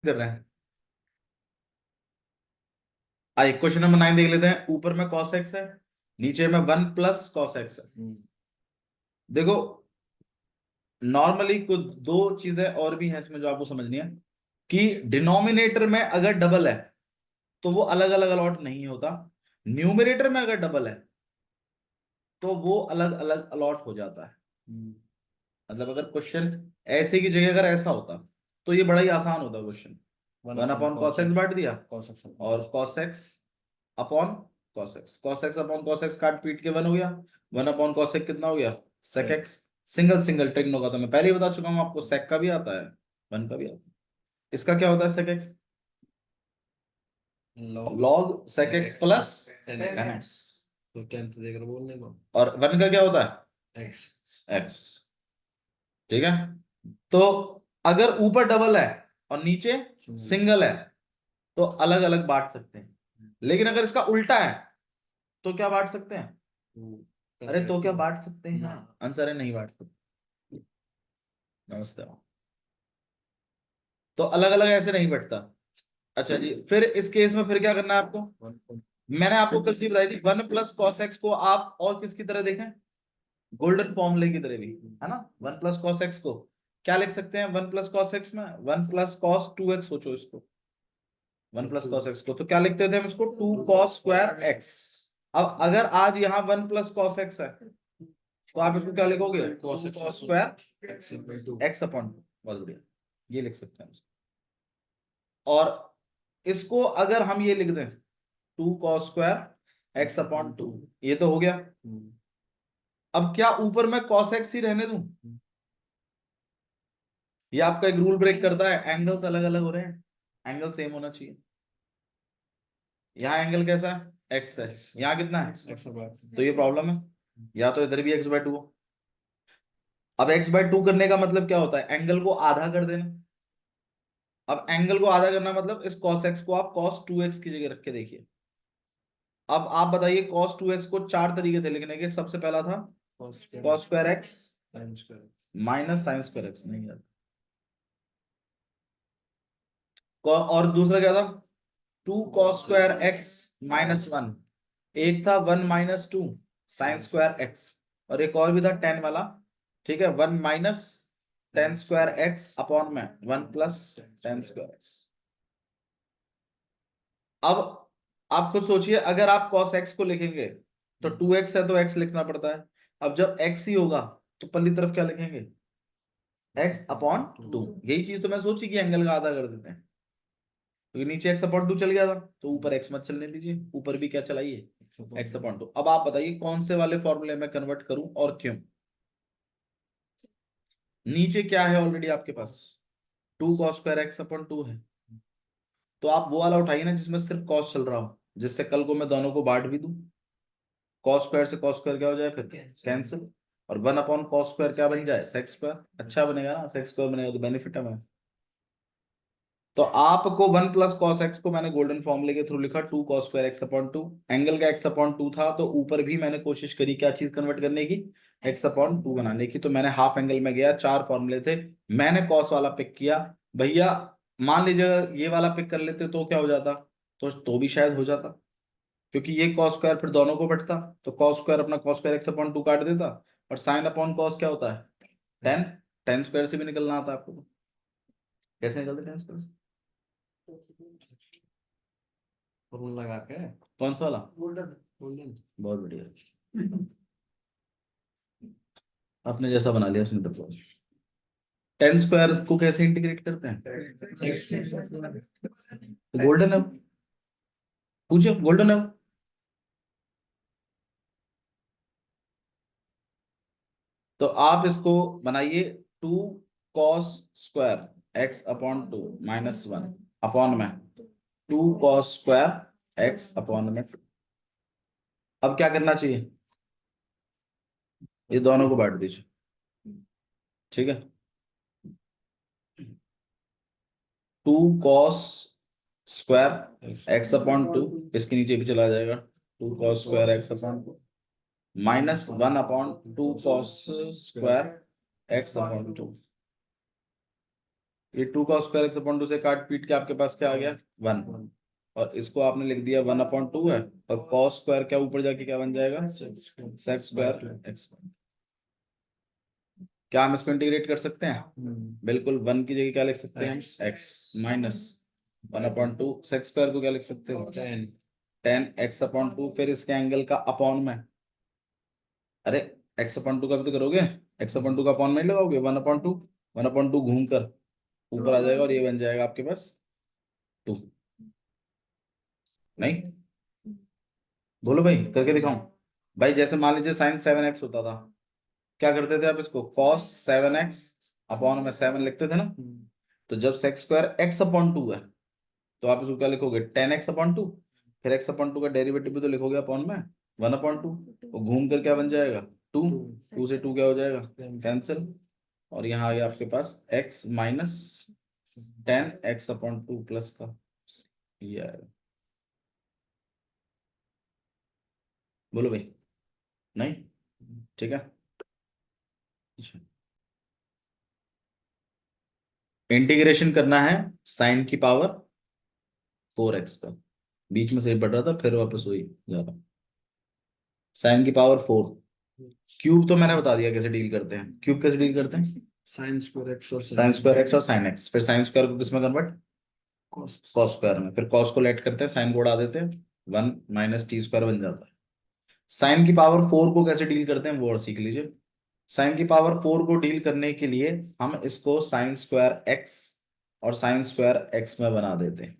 कर रहे हैं। आइए क्वेश्चन नंबर 9 देख लेते हैं। ऊपर में cos x है, नीचे में 1 प्लस cos x है। देखो नॉर्मली कुछ दो चीजें और भी हैं इसमें जो आपको समझनी है कि डिनोमिनेटर में अगर डबल है तो वो अलग अलग अलॉट नहीं होता, न्यूमरेटर में अगर डबल है तो वो अलग अलग अलॉट हो जाता है। मतलब अगर क्वेश्चन ऐसे की जगह अगर ऐसा होता तो ये बड़ा ही आसान होता क्वेश्चन। 1/cos x बांट दिया और cos x upon cos x upon cos x काट पीट के 1 हो गया। 1/cos x कितना हो गया sec x। सिंगल सिंगल ट्रिग्न होगा तो मैं पहले ही बता चुका हूं आपको, sec का भी आता है 1 का भी आता है। इसका क्या होता है sec x? log sec x plus tan x। तो 10 तो देकर बोलने को और 1 का क्या होता है x। ठीक है, तो अगर ऊपर डबल है और नीचे सिंगल है तो अलग अलग बांट सकते हैं, लेकिन अगर इसका उल्टा है तो क्या बांट सकते हैं? अरे तो क्या बांट सकते हैं? आंसर है नहीं बांट सकते। नमस्ते। तो अलग अलग ऐसे नहीं बैठता। अच्छा जी, फिर इस केस में फिर क्या करना है आपको? मैंने आपको कल चीज बताई थी 1 + cos x को आप और किसकी तरह देखें? गोल्डन फॉर्मूले की तरह भी, है ना। 1 + cos x को क्या लिख सकते हैं? 1 + cos x में 1 + cos 2x, सोचो इसको 1 + cos x को तो क्या लिखते थे हम इसको? 2 cos²x। अब अगर आज यहाँ 1 + cos x है तो आप इसको क्या लिखोगे? 2 cos² x अपॉन 2। बहुत बढ़िया, ये लिख सकते हैं। और इसको अगर हम ये लिख दें 2 cos² x अपॉन 2, ये तो हो गया। अब क्या ऊपर में cos x ही रहने दूं? ये आपका एक रूल ब्रेक करता है, एंगल्स अलग अलग हो रहे हैं, एंगल सेम होना चाहिए। यहाँ एंगल कैसा है? x है, यहाँ कितना है? तो ये प्रॉब्लम है, या तो इधर भी x/2 हो। अब x/2 करने का मतलब क्या होता है? एंगल को आधा कर देना। अब एंगल को आधा करना मतलब इस cos x को आप cos 2x की जगह रख के देखिए। अब आप बताइए cos 2x को चार तरीके थे लिखने के। सबसे पहला था cos²x माइनस sin²x, नहीं यार। और दूसरा क्या था? 2 cos²x माइनस 1। एक था 1 - 2 sin²x, और एक और भी था 10 वाला। ठीक है, 1 - tan²x अपॉन में 1 + tan²x। अब आप खुद सोचिए, अगर आप cos x को लिखेंगे तो 2x है तो x लिखना पड़ता है। अब जब x ही होगा तो पल्ली तरफ क्या लिखेंगे? x upon 2। यही चीज तो मैं सोची कि एंगल का आधा कर देते हैं, क्योंकि नीचे x अपॉन 2 चल गया था तो ऊपर x मत चलने दीजिए, ऊपर भी क्या चलाइए? x upon 2। अब आप बताइए कौन से वाले फॉर्मूले में कन्वर्ट करूं और क्यों? नीचे क्या है ऑलरेडी आपके पास? 2 cos² x अपॉन 2 है, तो आप वो वाला उठाइए ना जिसमें सिर्फ cos चल रहा हो, जिससे कल को मैं दोनों को बांट भी दूं। cos² से cos² क्या हो जाए फिर? कैंसिल। और 1/cos² क्या बन जाए? sec²। अच्छा बनेगा ना, sec² बनेगा तो बेनिफिट है हमें। तो आपको 1 + cos x को मैंने गोल्डन फॉर्मूले के थ्रू लिखा 2 cos² x अपॉन 2। एंगल का x अपॉन 2 था तो ऊपर भी मैंने कोशिश करी क्या चीज कन्वर्ट करने की? x अपॉन 2 बनाने की। तो मैंने हाफ एंगल में गया, चार फॉर्मूले थे, मैंने cos वाला पिक किया। भैया मान लीजिए ये वाला पिक कर लेते तो क्या हो जाता? तो भी शायद हो जाता, क्योंकि ये cos² फिर दोनों को बटता, तो cos² अपना cos² x अपॉन 2 काट देता। और साइन अपॉन cos क्या होता है? 10। tan² से भी निकलना आता है आपको, कैसे निकलते tan²? लगा के कौन सा वाला? गोल्डन बहुत बढ़िया, आपने जैसा बना लिया उसने तब। tan² को कैसे इंटीग्रेट करते हैं? तो गोल्डन है, पूछिए गोल्डन है। तो आप इसको बनाइए 2 cos² x अपॉन 2 -1 अपॉन में 2 cos² x अपॉन में। अब क्या करना चाहिए? ये दोनों को बांट दीजिए, ठीक है। 2 cos² x अपॉन 2, इसके नीचे भी चला जाएगा 2 cos² x upon 2 -1/2 cos² x upon 2। ये 2 कॉस स्क्वायर एक्स अपॉन 2 से काट पीट के आपके पास क्या आ गया 1, और इसको आपने लिख दिया 1/2 है, और कॉस स्क्वायर क्या ऊपर जाके क्या बन जाएगा सेक स्क्वायर एक्स। क्या हम इसको इंटीग्रेट कर सकते हैं? बिल्कुल, 1 की जगह क्या लिख सकते हैं? एक्स माइनस 1/2 सेक स्क्वायर को क्या लिख सकते हो? 10 x/2, फिर इसके एंगल का अपॉन में, अरे x/2 का भी तो करोगे, x/2 का अपॉन में ही लगाओगे 1/2, 1/2 घूम कर ऊपर आ जाएगा और ये बन जाएगा आपके पास 2। नहीं, बोलो भाई, करके दिखाऊं? भाई जैसे मान लीजिए साइन 7x होता था, क्या करते थे आप? इसको cos 7x अपॉन में 7 लिखते थे ना। तो जब सेक स्क्वायर x/2 है तो आप इसको क्या लिखोगे 10x/2, फिर x/2 का डेरिवेटिव भी तो लिखोगे अपॉन में 1/2, वो घूम कर क्या बन जाएगा 2, 2 से 2 क्या हो जाएगा कैंसिल, और यहाँ आ गया आपके पास x माइनस 10x/2 प्लस का ये आएगा। बोलो भाई, नहीं? ठीक है, इंटीग्रेशन करना है साइन की पावर 4x का, बीच में सही पड़ रहा था फिर वापस वही जा रहा। साइन की पावर 4, क्यूब तो मैंने बता दिया कैसे डील करते हैं। क्यूब कैसे डील करते हैं? साइन स्क्वायर एक्स और साइन स्क्वायर एक्स और साइन एक्स, फिर साइन स्क्वायर को किसमें कन्वर्ट? कॉस। कॉस स्क्वायर में, फिर कॉस को लेट करते हैं, साइन को उड़ा देते हैं, 1 माइनस टी स्क्वायर बन जाता है। साइन की पावर 4 को कैसे डील करते हैं वो और सीख लीजिए। साइन की पावर 4 को डील करने के लिए हम इसको साइन स्क्वायर एक्स और साइन स्क्वायर एक्स में बना देते हैं।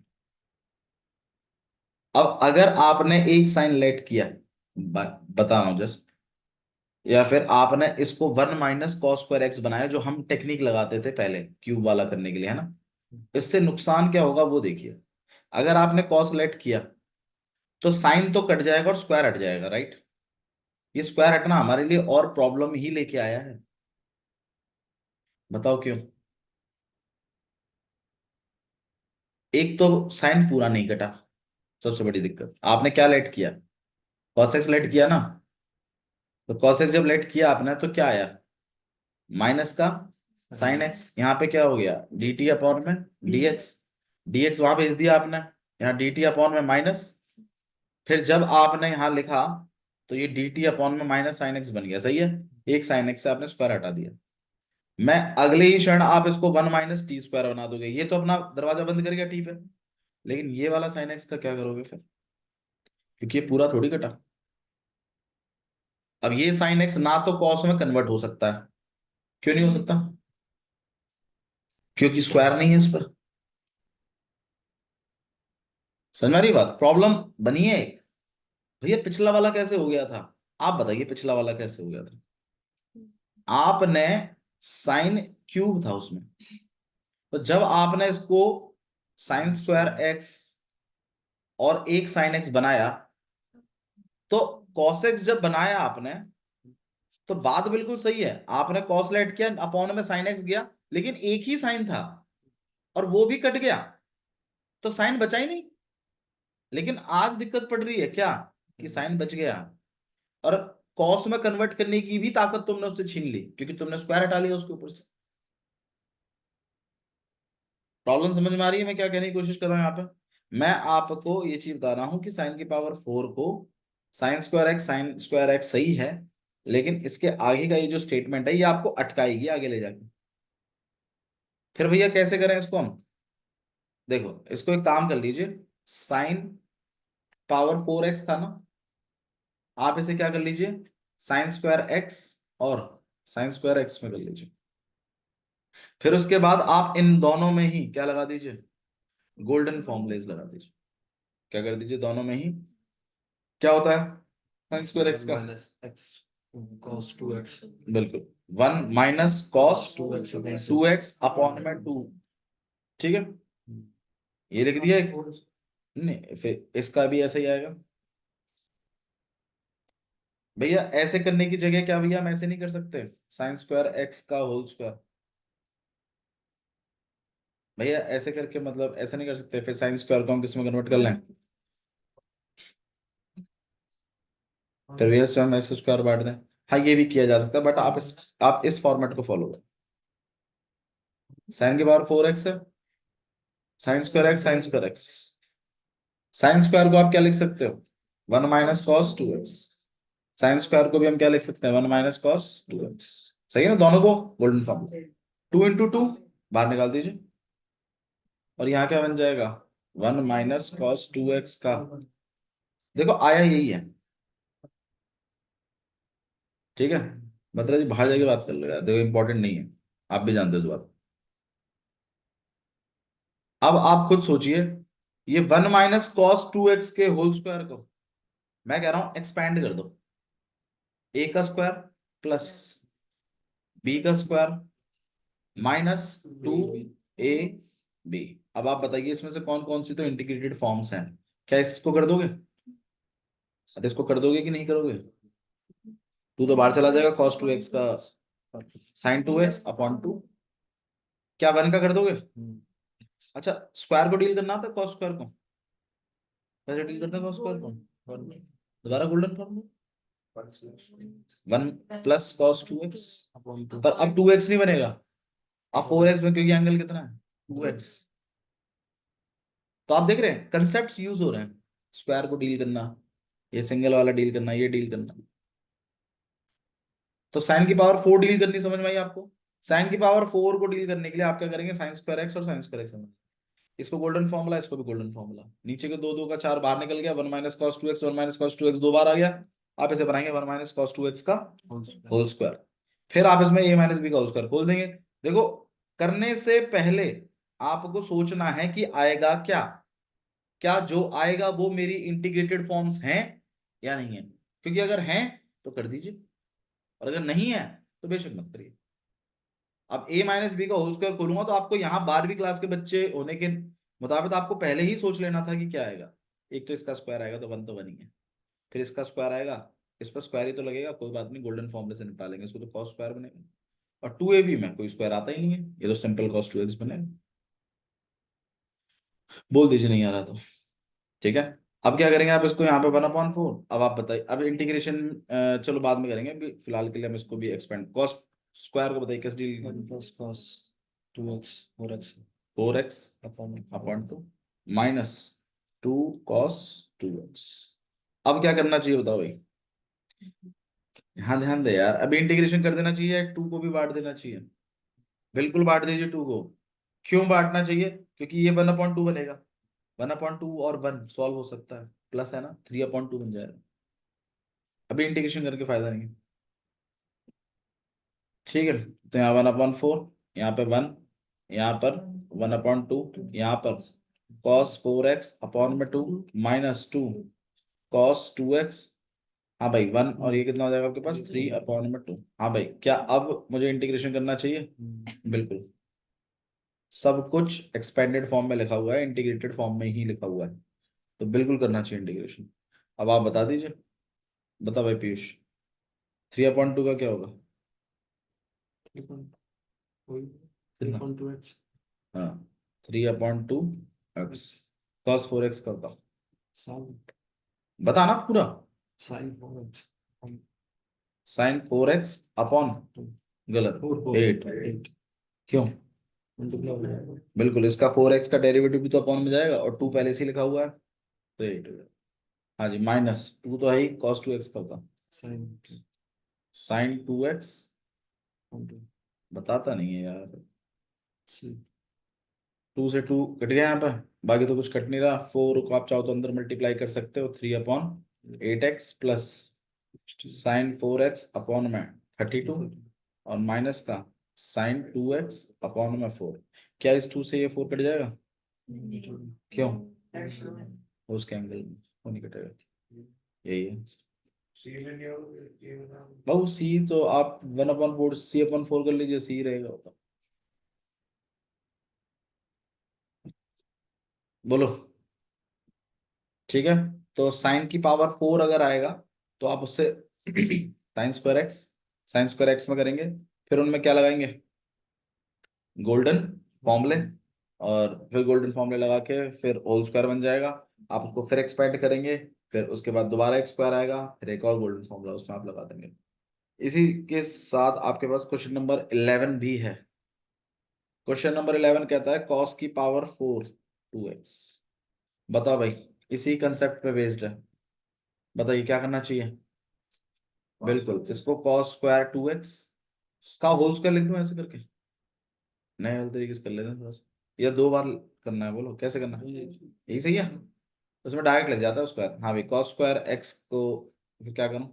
अब अगर आपने एक साइन लेट किया, बता रहा हूं जस्ट, या फिर आपने इसको 1 माइनस कॉस स्क्वायर एक्स बनाया, जो हम टेक्निक लगाते थे पहले क्यूब वाला करने के लिए, है ना। इससे नुकसान क्या होगा वो देखिए। अगर आपने कॉस लेट किया तो साइन तो कट जाएगा और स्क्वायर हट जाएगा, राइट। ये स्क्वायर हटना हमारे लिए और प्रॉब्लम ही लेके आया है, बताओ क्यों? एक तो साइन पूरा नहीं कटा, सबसे बड़ी दिक्कत। आपने क्या लेट किया? कॉस एक्स लेट किया ना। तो कॉस एक्स जब लेट किया आपने तो क्या आया? माइनस का साइन एक्स, यहाँ पे क्या हो गया डी टी अपॉन में डी एक्स, डी एक्स वहां भेज दिया आपने, यहाँ डी टी अपॉन में माइनस। फिर जब आपने यहाँ लिखा तो ये डी टी अपॉन में माइनस साइन एक्स बन गया, सही है। एक साइन एक्स से आपने स्क्वायर हटा दिया। मैं अगले ही क्षण आप इसको 1 माइनस टी स्क्वायर बना दोगे, ये तो अपना दरवाजा बंद कर गया, ठीक है। लेकिन ये वाला साइन एक्स का क्या करोगे फिर? क्योंकि ये पूरा थोड़ी कटा। अब ये साइन एक्स ना तो कॉस में कन्वर्ट हो सकता है, क्यों नहीं हो सकता? क्योंकि स्क्वायर नहीं है इस पर। समझ में आ रही बात? प्रॉब्लम बनी है एक। भैया पिछला वाला कैसे हो गया था? आप बताइए पिछला वाला कैसे हो गया था? आपने साइन क्यूब था उसमें, तो जब आपने इसको साइन स्क्वायर एक्स और एक साइन एक्स बनाया, तो कॉस एक्स जब बनाया आपने तो बात बिल्कुल सही है, आपने कॉस लेट किया, अपॉन में साइन एक्स गया, लेकिन एक ही साइन था और वो भी कट गया, तो साइन बचा ही नहीं। लेकिन आज दिक्कत पड़ रही है क्या कि साइन बच गया, और कॉस में कन्वर्ट करने की भी ताकत तुमने उससे छीन ली क्योंकि तुमने स्क्वायर हटा लिया उसके ऊपर से। प्रॉब्लम समझ में आ रही है मैं क्या कहने की कोशिश कर रहा हूं यहाँ पे? मैं आपको ये चीज बता रहा हूं कि साइन की पावर 4 को साइन स्क्वायर एक्स सही है, लेकिन इसके आगे का ये जो स्टेटमेंट है ये आपको अटकाएगी आगे ले जाके। फिर भैया कैसे करें इसको हम? देखो, इसको एक काम कर लीजिए, साइन पावर 4x था ना, आप इसे क्या कर लीजिए साइन स्क्वायर एक्स और साइन स्क्वायर एक्स में कर लीजिए। फिर उसके बाद आप इन दोनों में ही क्या लगा दीजिए, गोल्डन फॉर्मुलेज लगा दीजिए। क्या कर दीजिए, दोनों में ही क्या होता है साइन स्क्वायर एक्स का? Minus x cos 2x। बिल्कुल, 1 माइनस कॉस 2x अपॉन में 2, ठीक है। ये लिख दिया एक। नहीं, फिर इसका भी ऐसा ही आएगा। भैया ऐसे करने की जगह क्या भैया हम ऐसे नहीं कर सकते साइन स्क्वायर एक्स का होल स्क्वायर? भैया ऐसे करके मतलब ऐसे नहीं कर सकते, फिर साइन स्क्वायर को हम किस में कन्वर्ट कर लें? फिर भैया से हम ऐसे स्क्वायर बांट दें। हाँ, ये भी किया जा सकता है, बट आप इस फॉर्मेट को फॉलो करें। साइन की पावर 4x है, sign square x, sign square x. Sine square को आप क्या लिख सकते हो, 1 - cos 2x। साइन स्क्वायर को भी हम क्या लिख सकते हैं, 1 - cos 2x। सही है ना, दोनों को गोल्डन फॉर्म। 2 × 2 बाहर निकाल दीजिए, और यहाँ क्या बन जाएगा, 1 - cos 2x का, देखो आया यही है, ठीक है। मतलब जी बाहर जाके बात कर लो यार, देखो इंपॉर्टेंट नहीं है, आप भी जानते हो इस बात। अब आप खुद सोचिए, ये 1 - cos 2x के होल स्क्वायर को मैं कह रहा हूं एक्सपैंड कर दो, a का स्क्वायर प्लस b का स्क्वायर -2ab। अब आप बताइए इसमें से कौन कौन सी तो इंटीग्रेटेड फॉर्म्स हैं, क्या इसको कर दोगे, अरे इसको कर दोगे कि नहीं करोगे। टू तो बाहर चला जाएगा, cos 2x का sin 2x/2, क्या 1 का कर दोगे। अच्छा, स्क्वायर को डील करना था, cos स्क्वायर को कैसे डील करते हैं, cos स्क्वायर को दोबारा गोल्डन फॉर्म, 1 + cos 2x। पर अब 2x नहीं बनेगा, अब 4x में, क्योंकि एंगल कितना है 2x। तो आप देख रहे हैं कंसेप्ट यूज हो रहे हैं, स्क्वायर को डील करना, ये सिंगल वाला डील करना, ये डील करना। तो साइन की पावर 4 डील करनी, समझ में आई आपको। साइन की पावर 4 को डील करने के लिए आप क्या करेंगे, साइन स्क्वायर एक्स और साइन स्क्वायर एक्स। इसको गोल्डन फॉर्मूला, इसको भी गोल्डन फॉर्मूला, नीचे के दो दो का 4 बाहर निकल गया, 1 - cos 2x, 1 - cos 2x 2 बार आ गया। आप इसे बनाएंगे 1 - cos 2x का होल स्क्वायर। फिर आप इसमें a - b का होल स्क्वायर खोल देंगे। देखो, करने से पहले आपको सोचना है कि आएगा क्या, क्या जो आएगा वो मेरी इंटीग्रेटेड फॉर्म्स हैं या नहीं है, क्योंकि अगर हैं तो कर दीजिए, और अगर नहीं है तो बेशक मत करिए। अब a - b का होल स्क्वायर खोलूंगा तो आपको यहाँ 12वीं क्लास के बच्चे होने के मुताबिक आपको पहले ही सोच लेना था कि क्या आएगा। एक तो इसका स्क्वायर आएगा, तो 1 तो 1 ही है, फिर इसका स्क्वायर आएगा, इस पर स्क्वायर ही तो लगेगा, कोई बात नहीं, गोल्डन फॉर्मूले से निपटा लेंगे इसको, तो cos स्क्वायर बनेगा। और 2ab में कोई स्क्वायर आता ही नहीं है, ये तो सिंपल cos 2x बनेगा। बोल दीजिए नहीं आ रहा तो, ठीक है। अब क्या करेंगे, आप इसको यहाँ पे 1/4, अब आप बताइए, अब इंटीग्रेशन चलो बाद में करेंगे, अभी फिलहाल के लिए हम इसको भी एक्सपेंड, cos स्क्वायर को बताइए कैसे deal, 1 + cos 2x 4x 4x upon 2 -2 cos 2x। अब क्या करना चाहिए बताओ भाई, हाँ ध्यान दे यार, अभी इंटीग्रेशन कर देना चाहिए, 2 को भी बांट देना चाहिए, बिल्कुल बांट दीजिए 2 को। क्यों बांटना चाहिए, क्योंकि ये 1/2 बनेगा, 1/2 और 1 सॉल्व हो सकता है, प्लस है ना, 3/2 बन जाएगा। अभी इंटीग्रेशन करके फायदा नहीं है, ठीक है। तो यहाँ 1/4, यहाँ पे 1, यहाँ पर 1/2, यहाँ पर cos 4x/2 -2 cos 2x। हाँ भाई 1, और ये कितना हो जाएगा आपके पास, 3/2। हाँ भाई, क्या अब मुझे इंटीग्रेशन करना चाहिए, बिल्कुल। सब कुछ एक्सपेंडेड फॉर्म में लिखा हुआ है, इंटीग्रेटेड फॉर्म में ही लिखा हुआ है, तो बिल्कुल करना चाहिए इंटीग्रेशन। अब आप बता दीजिए, बता भाई पीयूष, 3/2 का क्या होगा, 3.2x हाँ 3/2x, cos 4x का होता, sin बताना पूरा, sin 4x sin 4x/, गलत, 8, 8 क्यों, मल्टीप्लाई हो जाएगा बिल्कुल, इसका 4x का डेरिवेटिव भी तो अपॉन में जाएगा, और 2 पहले से ही लिखा हुआ है, तो 8 हो जाएगा। हाँ जी, -2 तो है ही, cos 2x का होता, sin sin 2x, बताता नहीं है यार, 2 से 2 कट गया यहाँ पे, बाकी तो कुछ कट नहीं रहा। 4 को आप चाहो तो अंदर मल्टीप्लाई कर सकते हो, 3/8x प्लस sin 4x/में 32, और माइनस का sin 2x/4। क्या इस 2 से ये 4 कट जाएगा, क्यों, उसके एंगल में वो नहीं कटेगा, यही है बहु सी, तो आप 1/4 c/4 कर लीजिए, सी रहेगा होता, बोलो, ठीक है। तो साइन की पावर 4 अगर आएगा तो आप उससे साइन स्क्वायर एक्स में करेंगे, फिर उनमें क्या लगाएंगे, गोल्डन फॉर्मूले, और फिर गोल्डन फॉर्मूले लगा के फिर होल स्क्वायर बन जाएगा। आप उसको फिर एक्सपेंड करेंगे, फिर उसके बाद दोबारा एक स्क्वायर आएगा, फिर एक और गोल्डन फॉर्मूला उसमें आप लगा देंगे। इसी के साथ आपके पास क्वेश्चन नंबर 11 भी है। क्वेश्चन नंबर 11 कहता है cos की पावर 4 2x। बताओ भाई, इसी कंसेप्ट पे बेस्ड है। बताइए क्या करना चाहिए। बिल्कुल, इसको cos स्क्वायर 2x का होल स्क्वायर लिख दूं ऐसे करके, नए वाले तरीके से कर लेते हैं थोड़ा सा, या 2 बार करना है, बोलो कैसे करना है। यही सही है, उसमें डायरेक्ट लग जाता है स्क्वायर। हाँ भाई, cos स्क्वायर x को फिर क्या करूं,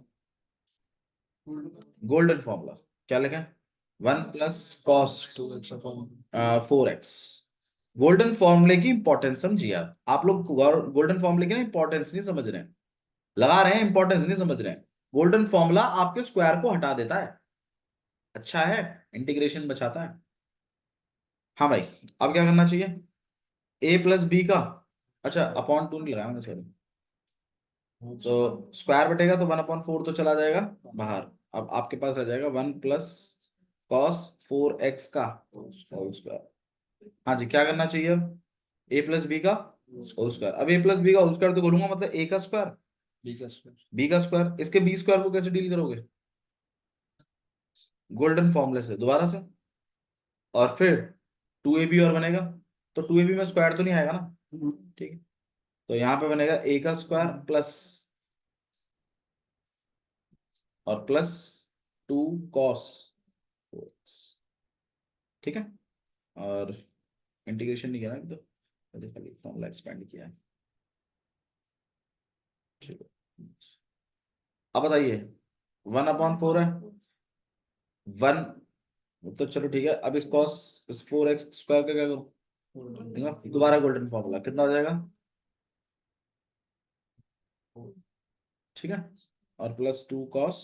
गोल्डन फॉर्मूला क्या लिखा है, 1 + cos 4x। गोल्डन फॉर्मूले की इंपॉर्टेंस समझिए आप लोग गोल्डन फॉर्मूले की ना इंपॉर्टेंस नहीं समझ रहे हैं, लगा रहे हैं इंपॉर्टेंस नहीं समझ रहे हैं। गोल्डन फॉर्मूला आपके स्क्वायर को हटा देता है, अच्छा है, इंटीग्रेशन बचाता है। हाँ भाई, अब क्या करना चाहिए, a + b का, अच्छा अपॉन 2 नहीं लगाया मैंने, सॉरी। तो स्क्वायर बटेगा तो 1/4 तो चला जाएगा बाहर। अब आपके पास रह जाएगा 1 + cos 4x का होल स्क्वायर। हाँ जी, क्या करना चाहिए अब, a + b का होल स्क्वायर। अब a + b का होल स्क्वायर तो बोलूंगा मतलब a का स्क्वायर b का स्क्वायर, इसके b स्क्वायर को कैसे डील करोगे, गोल्डन फॉर्मूले से दोबारा से, और फिर 2ab और बनेगा। तो 2ab में स्क्वायर तो नहीं आएगा ना, ठीक है। तो यहाँ पे बनेगा a का स्क्वायर प्लस, और प्लस 2 cos 4x, ठीक है। और इंटीग्रेशन नहीं किया ना अभी तो, अभी खाली फॉर्मूला एक्सपेंड किया है, ठीक है। अब बताइए, 1/4 है, 1, तो चलो ठीक है। अब इस cos इस 4x स्क्वायर का क्या करूँ, दोबारा गोल्डन फॉर्मूला कितना हो जाएगा, ठीक है, और प्लस 2 cos।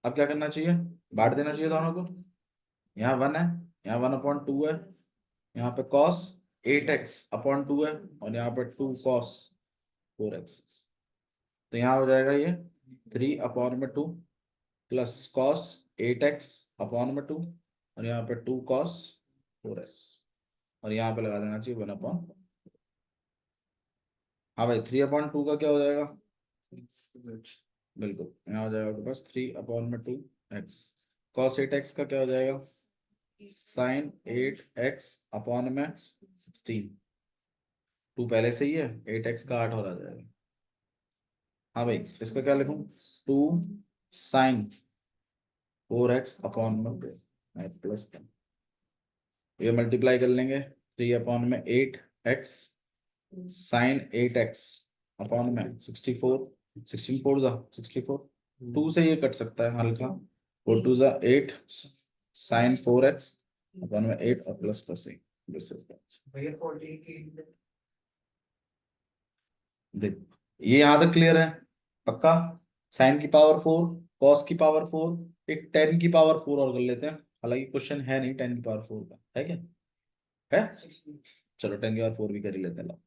अब क्या करना चाहिए, बांट देना चाहिए दोनों को, यहाँ 1 है, यहाँ 1/2 है, यहाँ पे cos 8x/2 है, और यहाँ पे 2 cos 4x। तो यहाँ हो जाएगा ये 3/2 प्लस cos 8x/2, और यहाँ पे 2 cos 4x, और यहाँ पे लगा देना चाहिए 1/। हाँ भाई, 3/2 का क्या हो जाएगा, बिल्कुल यहाँ हो जाएगा आपके पास 3/2x। cos 8x का क्या हो जाएगा, sin 8x/16। 2 पहले से ही है, 8x का 8 और आ जाएगा। हाँ भाई, इसका क्या लिखूं, 2 sin 4x/, प्लस ये मल्टीप्लाई कर लेंगे, 3/8x sin 8x/64, 16 4 2 से ये कट सकता है हल्का, 4 2 8 sin 4x/8 और प्लस दिस इज देख, ये यहाँ तक क्लियर है पक्का। साइन की पावर 4, कॉस की पावर 4, एक 10 की पावर 4 और कर लेते हैं, हालांकि क्वेश्चन है नहीं 10 की पावर 4 का, है क्या, है, चलो 10 की पावर 4 भी कर ही लेते हैं, लो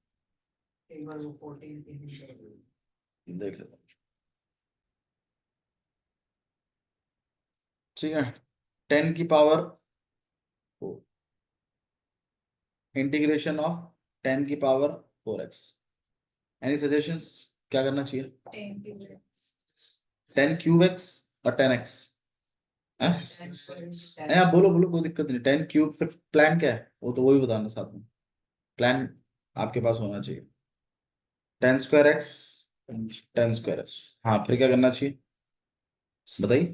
देख लेते हैं, ठीक है। 10 की पावर 4, इंटीग्रेशन ऑफ 10 की पावर 4x। एनी सजेशंस, क्या करना चाहिए, 10³ x और 10x, है आप बोलो बोलो, कोई दिक्कत नहीं। 10³ फिर प्लान क्या है, वो तो वही बताना साथ में, प्लान आपके पास होना चाहिए। 10² x, 10² x, हाँ फिर क्या करना चाहिए बताइए,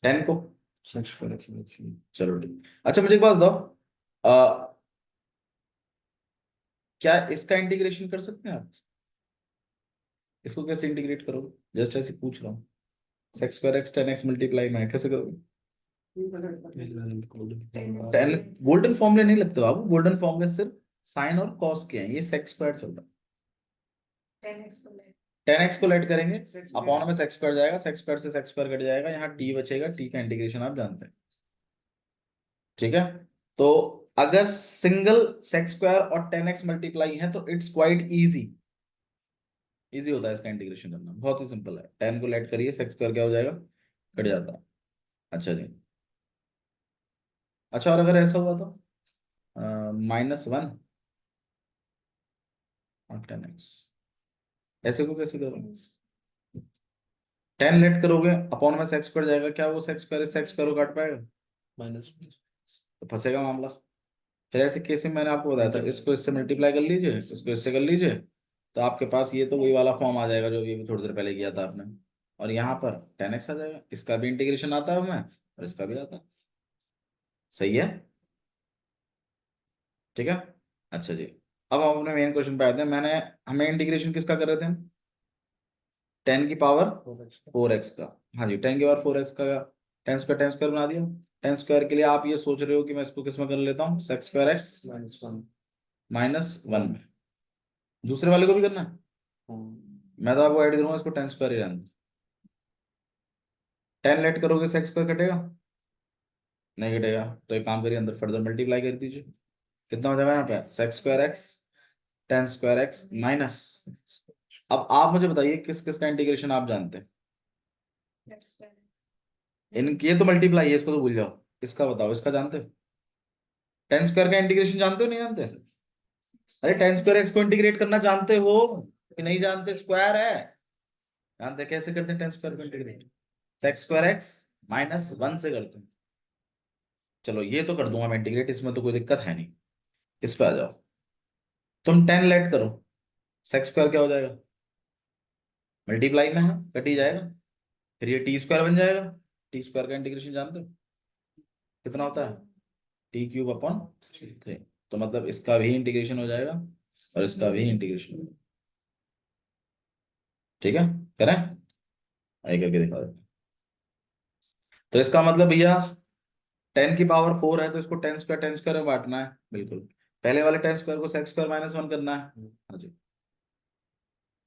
10 को 6 चलो ठीक। अच्छा मुझे एक बात बताओ, क्या इसका इंटीग्रेशन कर सकते हैं आप, इसको कैसे इंटीग्रेट करोगे, जस्ट ऐसे पूछ रहा हूँ। 6² x 10x मल्टीप्लाई में कैसे करोगे, 10 गोल्डन फॉर्मूले नहीं लगते बाबू, गोल्डन फॉर्मूले सिर्फ साइन और कॉस के हैं, ये सेक्स स्क्वायर चल रहा है। 10x को लेट करेंगे, अपॉन में सेक्स स्क्वायर जाएगा, सेक्स स्क्वायर से सेक्स स्क्वायर कट जाएगा, यहाँ t बचेगा, t का इंटीग्रेशन आप जानते हैं, ठीक है। तो अगर सिंगल सेक्स स्क्वायर और 10x मल्टीप्लाई है तो इट्स क्वाइट इजी, इजी होता है इसका इंटीग्रेशन करना, बहुत ही सिंपल है। 10 को लेट करिए, सेक्स स्क्वायर क्या हो जाएगा, कट जाता है। अच्छा जी, अच्छा, और अगर ऐसा हुआ तो -1 और 10x, ऐसे को कैसे करोगे, 10 लेट करोगे, अपॉन में सेक्स स्क्वायर जाएगा, क्या वो सेक्स स्क्वायर को काट पाएगा, माइनस तो फंसेगा मामला। फिर ऐसे केस में मैंने आपको बताया था, इसको इससे मल्टीप्लाई कर लीजिए, इसको इससे कर लीजिए, तो आपके पास ये तो वही वाला फॉर्म आ जाएगा जो ये थोड़ी देर पहले किया था आपने। और यहाँ पर 10x आ जाएगा, इसका भी इंटीग्रेशन आता है हमें और इसका भी आता है। सही है, ठीक है। अच्छा जी, अब हम अपने मेन क्वेश्चन पे आते हैं। मैंने हमें इंटीग्रेशन किसका कर रहे थे हम? 10⁴x का। हाँ जी, 10⁴x का 10 स्क्वायर बना दिया। 10 स्क्वायर के लिए आप ये सोच रहे हो कि मैं इसको किस में कर लेता हूँ, sec²x -1 में। दूसरे वाले को भी करना है, मैं तो आपको ऐड करूंगा इसको 10 स्क्वायर ही रहने दो। 10 लेट करोगे sec² कटेगा? नहीं कटेगा, तो एक काम करिए, अंदर फर्दर मल्टीप्लाई कर दीजिए। कितना हो जाएगा यहाँ पे, sec²x 10 स्क्वायर x माइनस। अब आप मुझे बताइए किस किस का इंटीग्रेशन आप जानते हैं? ये तो मल्टीप्लाई है, इसको तो भूल जाओ। इसका बताओ, इसका जानते हो? 10 स्क्वायर का इंटीग्रेशन जानते हो नहीं जानते? अरे 10 स्क्वायर x को इंटीग्रेट करना जानते हो कि नहीं जानते? स्क्वायर है, जानते हैं। कैसे करते हैं 10 स्क्वायर को इंटीग्रेट? sec²x -1 से करते हैं। चलो ये तो कर दूंगा मैं इंटीग्रेट, इसमें तो कोई दिक्कत है नहीं। इस पे आ जाओ, तुम 10 लेट करो, sec² क्या हो जाएगा? मल्टीप्लाई में है, कट ही जाएगा। फिर ये t² बन जाएगा। t² का इंटीग्रेशन जानते हो कितना होता है? t³ / 3। तो मतलब इसका भी इंटीग्रेशन हो जाएगा और इसका भी इंटीग्रेशन हो जाएगा। ठीक है, करें? आइए करके दिखा देते हैं। तो इसका मतलब भैया 10⁴ है, तो इसको 10 स्क्वायर में बांटना है, बिल्कुल। पहले वाले 10 स्क्वायर को sec² -1 करना है। हाँ जी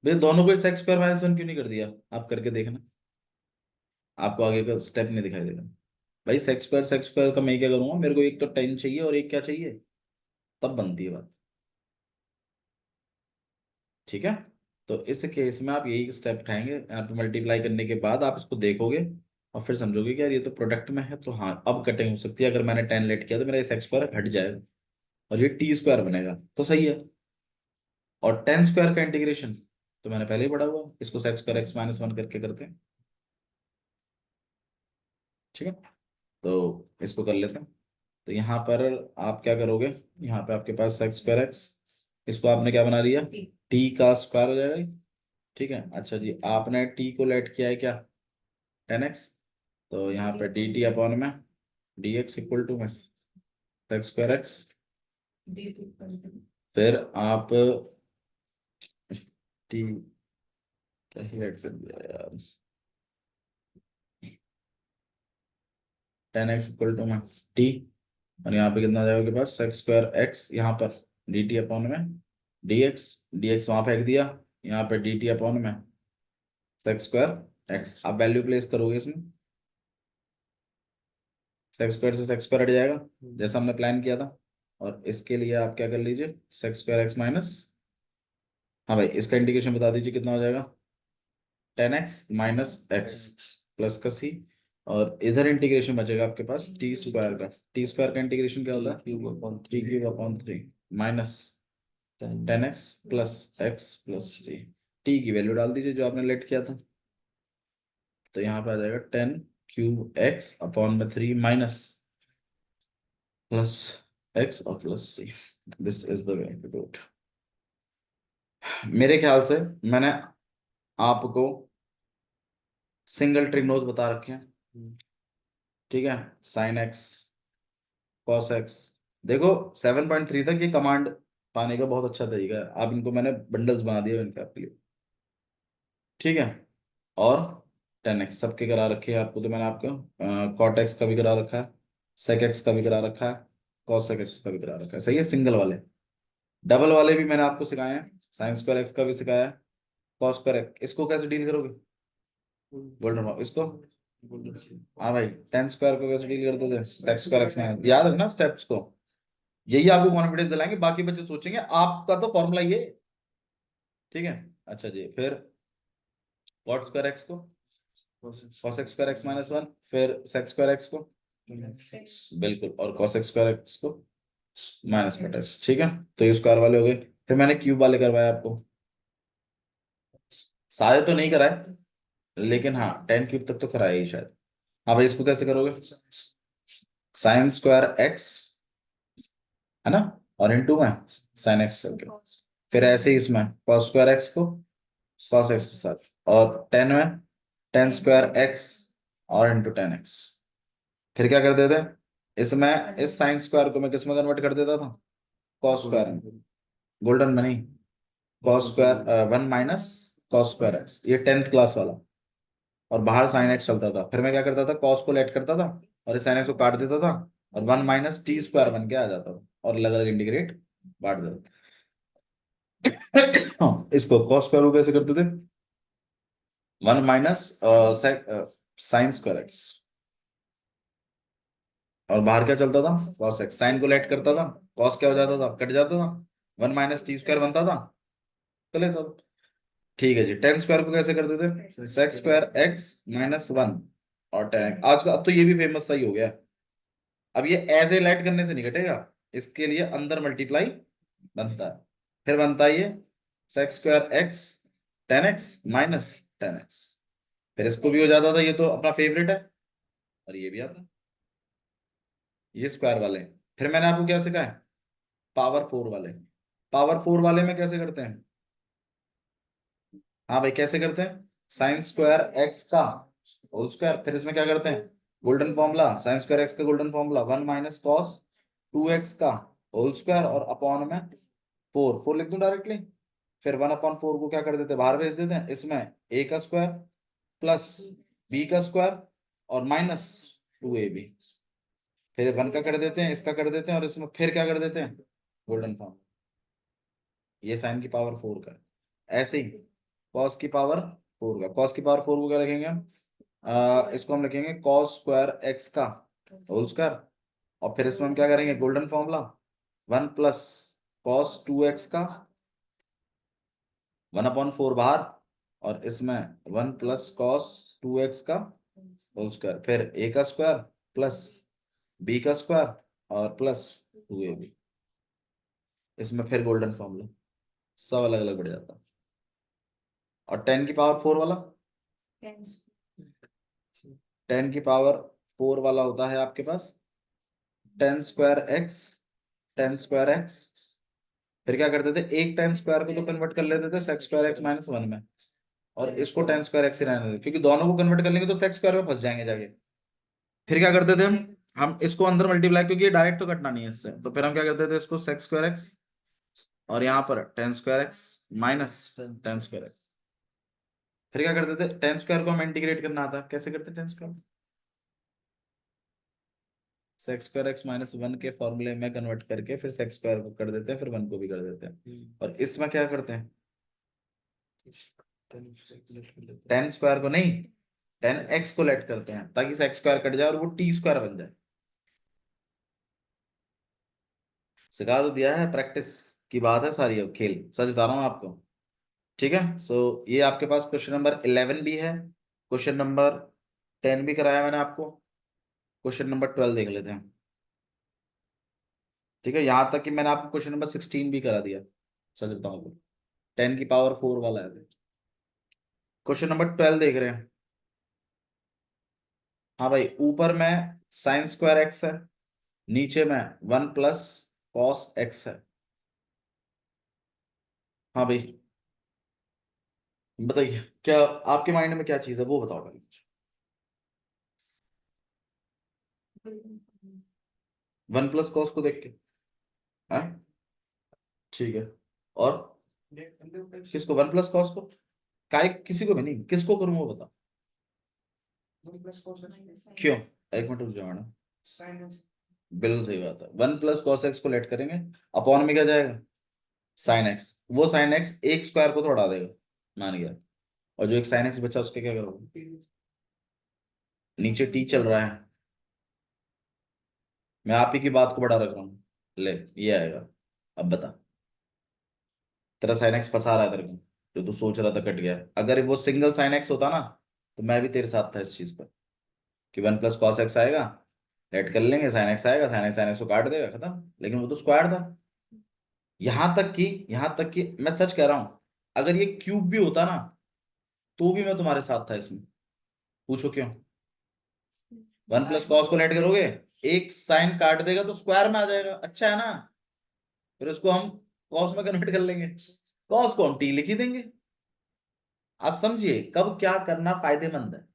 भैया, दोनों को sec² -1 क्यों नहीं कर दिया? आप करके देखना, आपको आगे का स्टेप नहीं दिखाई देगा। भाई sec² का मैं क्या करूंगा, मेरे को एक तो 10 चाहिए और एक क्या चाहिए, तब बनती है बात। ठीक है, तो इस केस में आप यही स्टेप उठाएंगे, यहाँ पे मल्टीप्लाई करने के बाद आप इसको देखोगे और फिर समझोगे कि यार ये तो प्रोडक्ट में है, तो हाँ अब कटिंग हो सकती है। अगर मैंने 10 लेट किया तो मेरा sec² हट जाएगा और ये t² बनेगा, तो सही है। और 10 स्क्वायर का इंटीग्रेशन तो मैंने पहले ही पढ़ा हुआ, इसको sec² x -1 करके करते हैं। ठीक है, तो इसको कर लेते हैं। तो यहाँ पर आप क्या करोगे, यहाँ पे आपके पास sec² x, इसको आपने क्या बना दिया, t का स्क्वायर हो जाएगा। ठीक है, अच्छा जी, आपने t को लेट किया है क्या, 10x, तो यहाँ पे dt में dx = में sec²x। फिर आप t क्या ही लेट कर दिया यार, 10x = में t, और यहाँ पे कितना आ जाएगा आपके पास sec²x, यहाँ पर dt में dx, dx वहां फेंक दिया, यहाँ पे dt में sec²x। आप वैल्यू प्लेस करोगे इसमें, sec² से sec² हट जाएगा जैसा हमने प्लान किया था। और इसके लिए आप क्या कर लीजिए, sec²x माइनस, हाँ भाई इसका इंटीग्रेशन बता दीजिए कितना हो जाएगा, 10x - x प्लस का c। और इधर इंटीग्रेशन बचेगा आपके पास t² का। t² का इंटीग्रेशन क्या होता है, t³ / 3 minus 10x plus x plus c। t की वैल्यू डाल दीजिए जो आपने लेट किया था, तो यहाँ पे आ जाएगा 10⁵x/3 माइनस प्लस x और plus c। This is the way to do it. मेरे ख्याल से मैंने आपको सिंगल ट्रिग्नोज बता रखे हैं। ठीक है, sin x cos x। देखो 7.3 तक ये कमांड पाने का बहुत अच्छा तरीका है, आप इनको मैंने बंडल्स बना दिए इनके आपके लिए। ठीक है, और 10x सबके करा रखे हैं आपको, तो मैंने आपको cot x का भी करा रखा है, sec x का भी करा रखा है, cos x का भी करा रखा है। सही है, सिंगल वाले। डबल वाले भी मैंने आपको सिखाए हैं, sin² x का भी सिखाया है, cos² x। इसको कैसे डील करोगे, बोल रहा हूँ इसको। हाँ भाई, 10 स्क्वायर को कैसे डील करते थे, sec² x में याद रखना स्टेप्स को, यही आपको कॉन्फिडेंस दिलाएंगे। बाकी बच्चे सोचेंगे आपका तो फॉर्मूला ये। ठीक है, अच्छा जी, फिर cot² x को, cos² x -1, फिर sec² x को, बिल्कुल, और cos² x को -x। ठीक है, तो ये स्क्वायर वाले हो गए। फिर मैंने क्यूब वाले करवाए आपको, सारे तो नहीं कराए लेकिन हाँ 10³ तक तो कराए ही शायद। हाँ भाई, इसको कैसे करोगे, साइन स्क्वायर एक्स है ना, और इनटू में साइन एक्स करके, फिर ऐसे ही इसमें कॉस स्क्वायर एक्स को कॉस एक्स के साथ, और टेन में टेन स्क्वायर एक्स और इंटू टेन एक्स। फिर क्या कर देते, इसमें इस साइन स्क्वायर को मैं किस में कन्वर्ट कर देता था, कॉस स्क्वायर में, गोल्डन में नहीं, cos square one minus cos square x, ये 10th क्लास वाला, और बाहर साइन एक्स चलता था, फिर मैं क्या करता था, कॉस को लेट करता था और इस साइन एक्स को काट देता था, और वन माइनस टी स्क्वायर बन के आ जाता था, और अलग अलग इंटीग्रेट बांट देता था। हाँ, इसको कॉस स्क्वायर को कैसे करते थे, one minus sine square x, और बाहर क्या चलता था, कॉस एक्स, साइन को लेट करता था, कॉस क्या हो जाता था, कट जाता था, वन माइनस टी स्क्वायर बनता था, चले तो ठीक है जी। टेन स्क्वायर को कैसे करते थे, sex square x minus one और टेन, आज का अब तो ये भी फेमस सही हो गया। अब ये एज ए लाइट करने से नहीं घटेगा, इसके लिए अंदर मल्टीप्लाई बनता है, फिर बनता है ये sex square x ten x minus ten x, फिर इसको भी हो जाता था, ये तो अपना फेवरेट है, और ये भी आता है, ये स्क्वायर वाले। फिर मैंने आपको क्या सिखाया, पावर फोर वाले, पावर फोर वाले में कैसे करते हैं, हाँ भाई कैसे करते हैं, साइन स्क्वायर एक्स का होल स्क्वायर, फिर इसमें क्या करते हैं, golden formula, sine square x का golden formula, one minus cos two x का होल स्क्वायर, और अपॉन में फोर, फोर लिख दूं डायरेक्टली, फिर वन अपॉन फोर को क्या कर देते हैं, बाहर भेज देते हैं, इसमें ए का स्क्वायर प्लस बी का स्क्वायर और माइनस टू ए बी, फिर वन का कर देते हैं, इसका कर देते हैं, और इसमें फिर क्या कर देते हैं, गोल्डन फॉर्म, ये साइन की पावर फोर का। ऐसे ही कॉस की पावर फोर का, कॉस की पावर फोर को क्या लिखेंगे हम, इसको हम लिखेंगे कॉस स्क्वायर एक्स का होल स्क्वायर, और फिर इसमें हम क्या करेंगे, golden formula, one plus cos two x का वन अपॉन फोर बाहर, और इसमें one plus cos two x का होल स्क्वायर, फिर ए का स्क्वायर प्लस बी का स्क्वायर और प्लस टू ए बी, इसमें फिर गोल्डन फॉर्मूला, सब अलग अलग बढ़ जाता है। और टेन की पावर फोर वाला, टेन की पावर फोर वाला होता है आपके पास ten square x, ten square x, फिर क्या करते थे, एक टेन स्क्वायर को तो कन्वर्ट कर लेते थे sex square x minus one में, और इसको टेन स्क्वायर एक्स ही रहने देते, क्योंकि दोनों को कन्वर्ट कर लेंगे तो सेक्स स्क्वायर में फंस जाएंगे जाके। फिर क्या करते थे हम इसको अंदर मल्टीप्लाई, क्योंकि ये डायरेक्ट तो कटना नहीं है इससे, तो फिर हम क्या करते थे, इसको सेक्स स्क्वायर एक्स और यहाँ पर ten square x minus ten square x, फिर क्या करते थे, टेन स्क्वायर को हम इंटीग्रेट करना आता, कैसे करते ten square, sex square x minus one के फॉर्मूले में कन्वर्ट करके फिर सेक्स स्क्वायर को कर देते हैं, फिर वन को भी कर देते हैं, और इसमें क्या करते हैं, टेन स्क्वायर को नहीं, टेन एक्स को लेट करते हैं, ताकि सेक्स स्क्वायर कट जाए और वो टी स्क्वायर बन जाए। सिखा तो दिया है, प्रैक्टिस की बात है सारी, अब खेल सच बता रहा हूँ आपको। ठीक है, सो ये आपके पास क्वेश्चन नंबर 11 भी है, क्वेश्चन नंबर 10 भी कराया मैंने आपको, क्वेश्चन नंबर 12 देख लेते हैं। ठीक है, यहां तक कि मैंने आपको क्वेश्चन नंबर 16 भी करा दिया, सच बताऊँ, 10 की पावर फोर वाला है। क्वेश्चन नंबर 12 देख रहे हैं, हाँ भाई, ऊपर में साइन स्क्वायर एक्स है, नीचे में वन प्लस कॉस एक्स है। हाँ भाई, बताइए क्या आपके माइंड में क्या चीज है, वो बताओ पहले मुझे। वन प्लस कॉस को देख के, हाँ ठीक है, और किसको, वन प्लस कॉस को, काय किसी को भी नहीं, किसको करूं वो बताओ, क्यों, एक मिनट रुक जाओ मैडम, बिल्कुल सही बात है, वन प्लस कॉस एक्स को लेट करेंगे, अपॉन में क्या जाएगा, साइन एक्स, वो साइन एक्स एक स्क्वायर को तो हटा देगा, मान गया, और जो एक साइन एक्स बचा उसके क्या करोगे, नीचे टी चल रहा है, मैं आप ही की बात को बढ़ा रख रहा हूँ, ले ये आएगा, अब बता, तेरा साइन एक्स फंसा रहा है तेरे को, जो तू सोच रहा था कट गया, अगर वो सिंगल साइन एक्स होता ना, तो मैं भी तेरे साथ था इस चीज पर, कि वन प्लस कॉस एक्स आएगा, ऐड कर लेंगे, साइन एक्स आएगा, साइन एक्स को काट देगा, खत्म, लेकिन वो तो स्क्वायर था। यहां तक कि मैं सच कह रहा हूं, अगर ये क्यूब भी होता ना, तो भी मैं तुम्हारे साथ था इसमें, पूछो क्यों, वन प्लस कॉस को लेट करोगे, एक साइन काट देगा तो स्क्वायर में आ जाएगा, अच्छा है ना। फिर उसको हम कॉस में कन्वर्ट कर लेंगे, कॉस को हम टी लिख ही देंगे। आप समझिए कब क्या करना फायदेमंद है,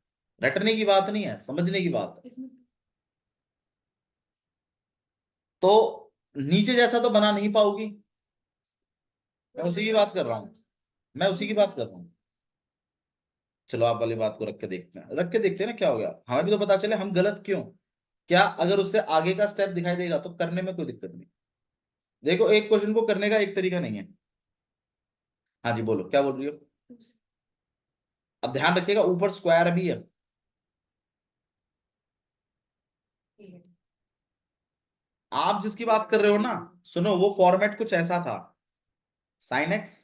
रटने की बात नहीं है, समझने की बात है। तो नीचे जैसा तो बना नहीं पाओगी, मैं उसी की बात कर रहा हूं, मैं उसी की बात कर रहा हूं। चलो आप वाली बात को रख के देखते हैं, रख के देखते हैं ना क्या हो गया, हमें भी तो पता चले हम गलत क्यों। क्या अगर उससे आगे का स्टेप दिखाई देगा तो करने में कोई दिक्कत नहीं। देखो एक क्वेश्चन को करने का एक तरीका नहीं है। हाँ जी बोलो, क्या बोल रही हो। अब ध्यान रखिएगा ऊपर स्क्वायर भी है। आप जिसकी बात कर रहे हो ना, सुनो वो फॉर्मेट कुछ ऐसा था, साइन एक्स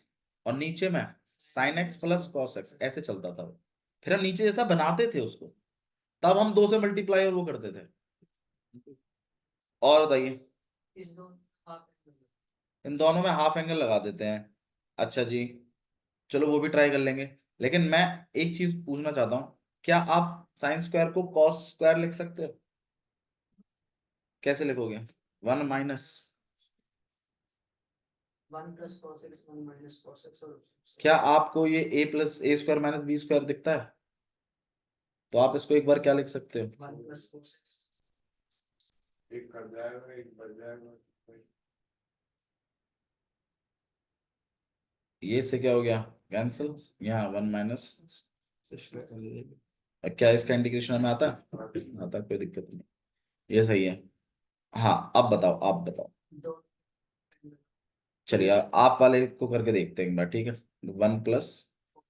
और नीचे में sine x plus cos x ऐसे चलता था वो। फिर हम नीचे जैसा बनाते थे उसको, तब हम दो से मल्टीप्लाई और वो करते थे। और बताइए, इन दोनों में हाफ एंगल लगा देते हैं, अच्छा जी, चलो वो भी ट्राई कर लेंगे। लेकिन मैं एक चीज पूछना चाहता हूँ, क्या आप साइन स्क्वायर को कॉस स्क्वायर लिख सकते हो। कैसे लिखोगे, वन माइनस, क्या आपको ये ए प्लस ए स्क्वायर माइनस बी स्क्वायर दिखता है, तो आप इसको एक बार क्या लिख सकते हो, एक कर जाएगा, एक बच जाएगा। ये से क्या हो गया, कैंसिल, यहाँ वन माइनस, इसमें कर लेंगे। क्या इसका इंटीग्रेशन हमें आता है, आता है, कोई दिक्कत नहीं, ये सही है। हाँ अब बताओ, आप बताओ, चलिए आप वाले को करके देखते हैं एक बार, ठीक है। वन प्लस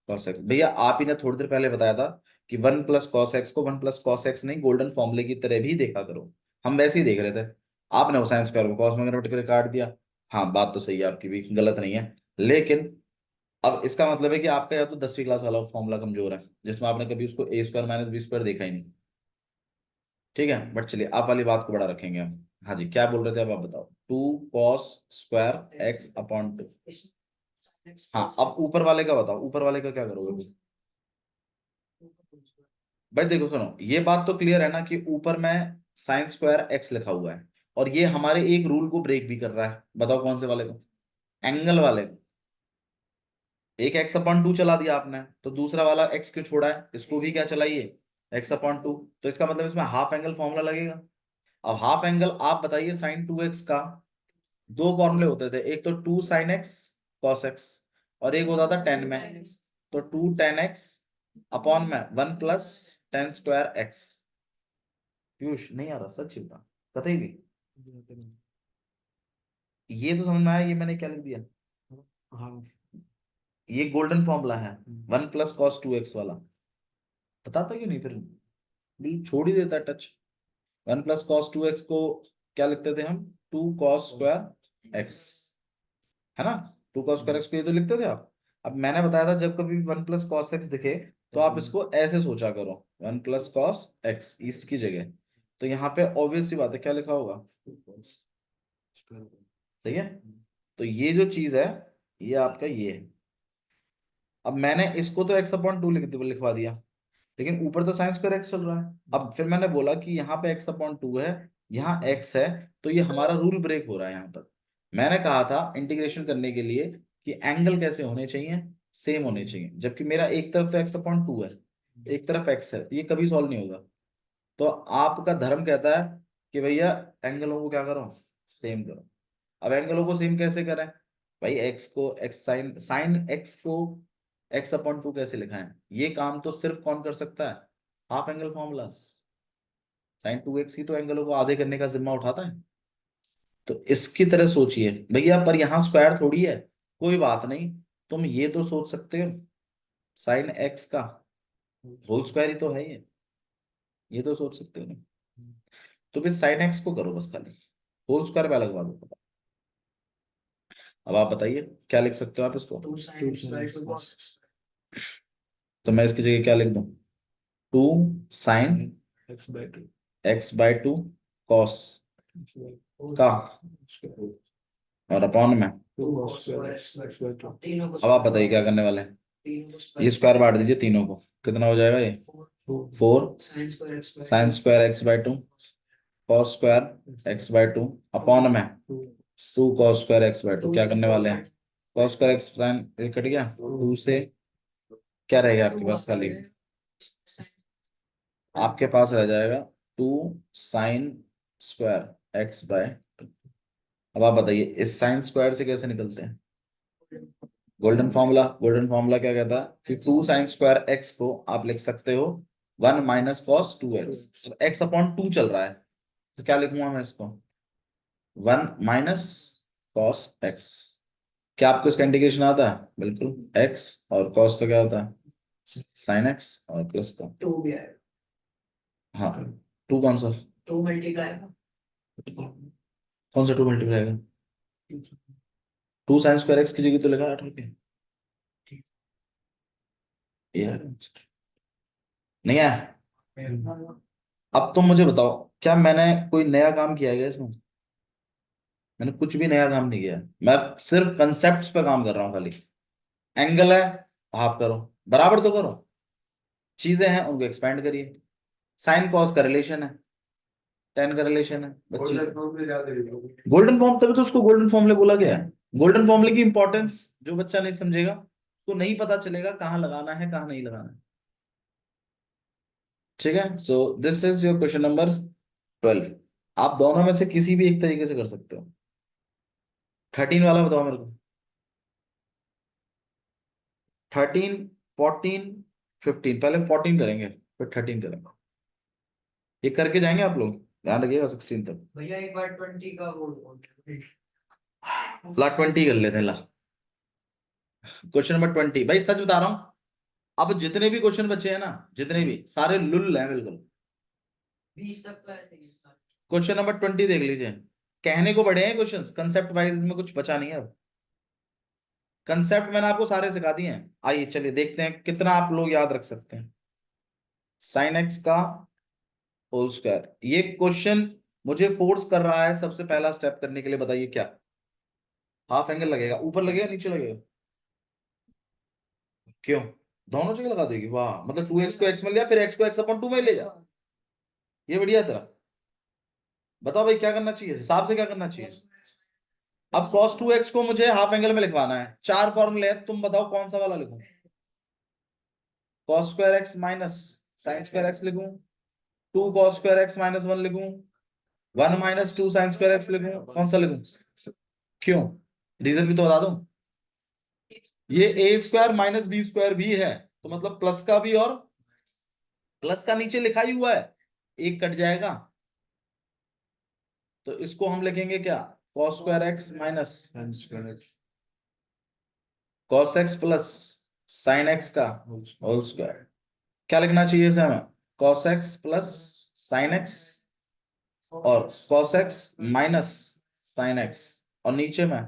कॉस एक्स, भैया आप ही ने थोड़ी देर पहले बताया था कि वन प्लस कॉस एक्स को वन प्लस कॉस एक्स नहीं गोल्डन फॉर्मूले की तरह भी देखा करो। हम वैसे ही देख रहे थे, आपने वो साइन स्क्वायर को कॉस में कन्वर्ट करके काट दिया। हाँ बात तो सही है आपकी भी, गलत नहीं है। लेकिन अब इसका मतलब है कि आपका या तो 10वीं क्लास वाला फॉर्मूला कमजोर है, जिसमें आपने कभी उसको ए स्क्वायर माइनस बी स्क्वायर देखा ही नहीं। ठीक है, बट चलिए आप वाली बात को बड़ा रखेंगे हम। हाँ जी क्या बोल रहे थे, अब आप बताओ, two cos square x upon two. हाँ अब ऊपर वाले का बताओ, ऊपर वाले का क्या करोगे भाई। भाई देखो सुनो, ये बात तो क्लियर है ना कि ऊपर में साइन स्क्वायर एक्स लिखा हुआ है, और ये हमारे एक रूल को ब्रेक भी कर रहा है, बताओ कौन से वाले को, एंगल वाले को। एक एक्स अपॉन टू चला दिया आपने, तो दूसरा वाला एक्स क्यों छोड़ा है, इसको भी क्या चलाइए, एक्स अपॉन टू। तो इसका मतलब इसमें हाफ एंगल फॉर्मूला लगेगा। अब हाफ एंगल आप बताइए, साइन टू एक्स का दो फॉर्मूले होते थे, एक तो two sine x cos x, और एक होता था टेन में, तो टू टेन एक्स अपॉन में one plus tan square x. Piyush नहीं आ रहा सच बता, कतई भी। ये तो समझ में आया, ये मैंने क्या लिख दिया, हाँ। ये गोल्डन फॉर्मूला है, one plus cos two x वाला। बताता क्यों नहीं फिर, बिल्कुल छोड़ ही देता touch. One plus cos two x को क्या लिखते थे हम, टू कॉस स्क्वायर एक्स, है ना। टू कॉस स्क्वायर एक्स को ये तो लिखते थे आप। अब मैंने बताया था जब कभी वन प्लस कॉस एक्स दिखे तो आप इसको ऐसे सोचा करो, one plus cos x east की जगह। तो यहाँ पे ऑब्वियस सी बात है क्या लिखा होगा, सही है। तो ये जो चीज है, ये आपका ये है। अब मैंने इसको तो एक्स अपॉन टू लिखवा दिया, लेकिन ऊपर तो साइन स्क्वायर एक्स चल रहा है। अब फिर मैंने बोला कि यहाँ पे एक्स अपॉन टू है, यहाँ एक्स है, तो ये हमारा रूल ब्रेक हो रहा है यहाँ पर। मैंने कहा था इंटीग्रेशन करने के लिए कि एंगल कैसे होने चाहिए, सेम होने चाहिए, जबकि मेरा एक तरफ तो एक्स अपॉन टू है, एक तरफ एक्स है, तो ये कभी सॉल्व नहीं होगा। तो आपका धर्म कहता है कि भैया एंगलों को क्या करो, सेम करो। अब एंगलों को सेम कैसे करें, भाई एक्स को एक्स साइन साइन एक्स को एक्स अपॉन टू कैसे लिखा है, ये काम तो सिर्फ कौन कर सकता है, half angle formula. Sign to x की तो एंगलों को आधे करने का जिम्मा उठाता है। तो इसकी तरह सोचिए भैया, पर यहाँ स्क्वायर थोड़ी है, कोई बात नहीं, तुम ये तो सोच सकते हो, साइन एक्स का होल स्क्वायर ही तो है ये तो सोच सकते हो ना। तो फिर साइन एक्स को करो बस खाली, होल स्क्वायर पे लगवा दो। अब आप बताइए क्या लिख सकते हो आप इसको, तो मैं इसकी जगह क्या लिख दूं, two sine x by two cos का, और अपॉन में। अब आप बताइए क्या करने वाले हैं, ये स्क्वायर बांट दीजिए तीनों को, कितना हो जाएगा ये, four sine square x by two cos square x by two upon में two cos square x by two. क्या करने वाले हैं, cos square x sine cut गया, टू से क्या रहेगा आपके पास, खाली आपके पास रह जाएगा two sine square x by. अब आप बताइए इस साइन स्क्वायर से कैसे निकलते हैं, गोल्डन फॉर्मूला। गोल्डन फॉर्मूला क्या कहता है कि टू साइन स्क्वायर एक्स को आप लिख सकते हो one minus cos two x. X upon to चल रहा है तो क्या लिखूंगा मैं इसको, वन माइनस कॉस एक्स। क्या आपको इसका इंटीग्रेशन आता है, बिल्कुल, एक्स और कॉस का क्या होता है साइन एक्स और प्लस का टू भी है, हाँ टू कौन सा, टू मल्टीप्लाई कौन सा टू मल्टीप्लाई आएगा, टू साइन स्क्वायर एक्स की जगह तो लगा 8 रुपये यार, नहीं है। अब तुम मुझे बताओ क्या मैंने कोई नया काम किया है क्या इसमें, मैंने कुछ भी नया काम नहीं किया, मैं सिर्फ कंसेप्ट्स पे काम कर रहा हूँ खाली। एंगल है हाफ करो, बराबर तो करो, चीजें हैं उनको एक्सपेंड करिए। साइन कॉस का रिलेशन है, टेन का रिलेशन है, बच्ची गोल्डन फॉर्म, तभी तो उसको गोल्डन फॉर्मूले बोला गया है। गोल्डन फॉर्मूले की इंपॉर्टेंस जो बच्चा नहीं समझेगा तो नहीं पता चलेगा कहाँ लगाना है कहाँ नहीं लगाना है। ठीक है, so this is your question number 12। आप दोनों में से किसी भी एक तरीके से कर सकते हो। 13 वाला बताओ मेरे को, 13, 14, 15, पहले 14 करेंगे फिर 13 करेंगे, ये करके जाएंगे आप लोग, ध्यान रखिएगा 16 तक। भैया एक बार 20 का वो ला 20 कर लेते हैं, ला क्वेश्चन नंबर 20। भाई सच बता रहा हूं, अब जितने भी क्वेश्चन बचे हैं ना, जितने भी सारे लुल हैं बिल्कुल। 20 तक का है क्वेश्चन नंबर 20 देख लीजिए, कहने को बड़े हैं क्वेश्चंस, कंसेप्ट वाइज में कुछ बचा नहीं है अब। कंसेप्ट मैंने आपको सारे सिखा दिए हैं, आइए चलिए देखते हैं कितना आप लोग याद रख सकते हैं। साइन एक्स का होल स्क्वायर, ये क्वेश्चन मुझे फोर्स कर रहा है सबसे पहला स्टेप करने के लिए, बताइए क्या, हाफ एंगल लगेगा, ऊपर लगेगा नीचे लगेगा, क्यों, दोनों जगह लगा देगी, वाह, मतलब 2x को x में लिया फिर x को x अपॉन 2 में ले जा, ये बढ़िया तरह। बताओ भाई क्या करना चाहिए, हिसाब से क्या करना चाहिए। अब cos 2x को मुझे हाफ एंगल में लिखवाना है, चार फॉर्मूले हैं, तुम बताओ कौन सा वाला लिखूं, cos square x minus sine square x लिखूं, two cos square x minus one लिखूं, one minus two sine square x लिखूं, कौन सा लिखूं, क्यों, रीजन भी तो बता दूं। ये ए स्क्वायर माइनस बी स्क्वायर भी है तो मतलब प्लस का भी, और प्लस का नीचे लिखा ही हुआ है, एक कट जाएगा, तो इसको हम लिखेंगे क्या, cos square x minus cos x plus sine x का होल स्क्वायर। क्या लिखना चाहिए इसे हमें, cos x plus sine x और cos x minus sine x, और नीचे में